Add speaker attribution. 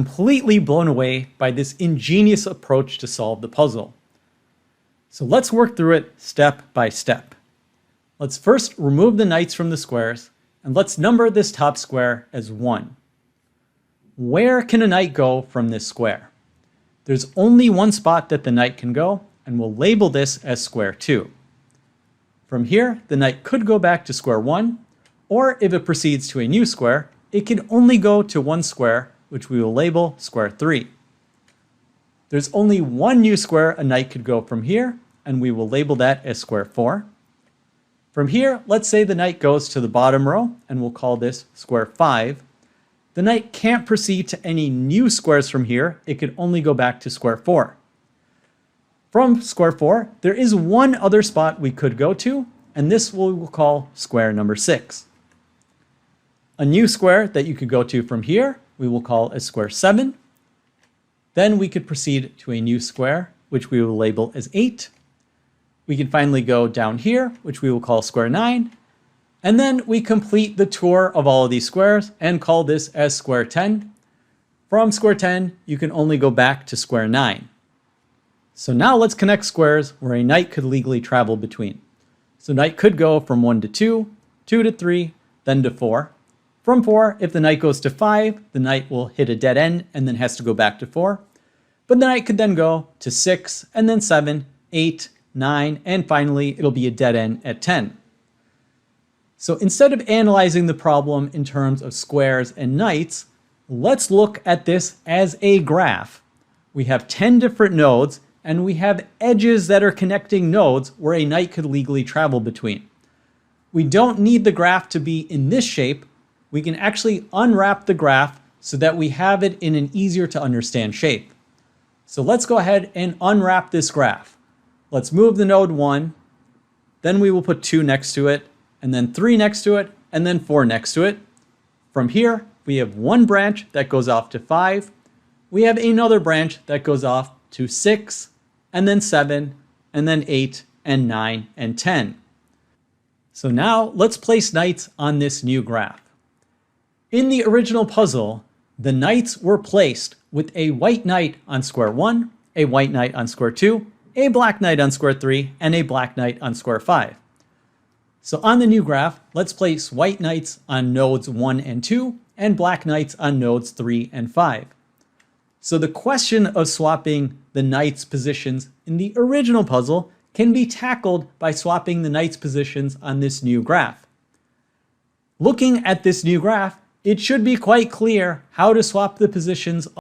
Speaker 1: Completely blown away by this ingenious approach to solve the puzzle. So let's work through it step by step. Let's first remove the knights from the squares, and let's number this top square as 1. Where can a knight go from this square? There's only one spot that the knight can go, and we'll label this as square 2. From here, the knight could go back to square 1, or if it proceeds to a new square, it can only go to one square, which we will label square 3. There's only one new square a knight could go from here, and we will label that as square 4. From here, let's say the knight goes to the bottom row, and we'll call this square 5. The knight can't proceed to any new squares from here, it could only go back to square 4. From square 4, there is one other spot we could go to, and this we will call square number 6. A new square that you could go to from here, we will call as square 7. Then we could proceed to a new square, which we will label as 8. We can finally go down here, which we will call square 9. And then we complete the tour of all of these squares and call this as square 10. From square 10, you can only go back to square 9. So now let's connect squares where a knight could legally travel between. So knight could go from 1 to 2, 2 to 3, then to 4. From 4, if the knight goes to 5, the knight will hit a dead end and then has to go back to 4. But the knight could then go to 6, and then 7, 8, 9, and finally it'll be a dead end at 10. So instead of analyzing the problem in terms of squares and knights, let's look at this as a graph. We have 10 different nodes, and we have edges that are connecting nodes where a knight could legally travel between. We don't need the graph to be in this shape. We can actually unwrap the graph so that we have it in an easier to understand shape. So let's go ahead and unwrap this graph. Let's move the node 1, then we will put 2 next to it, and then 3 next to it, and then 4 next to it. From here, we have one branch that goes off to 5. We have another branch that goes off to 6, and then 7, and then 8, and 9, and 10. So now let's place knights on this new graph. In the original puzzle, the knights were placed with a white knight on square 1, a white knight on square 2, a black knight on square 3, and a black knight on square 5. So on the new graph, let's place white knights on nodes 1 and 2, and black knights on nodes 3 and 5. So the question of swapping the knights' positions in the original puzzle can be tackled by swapping the knights' positions on this new graph. Looking at this new graph, it should be quite clear how to swap the positions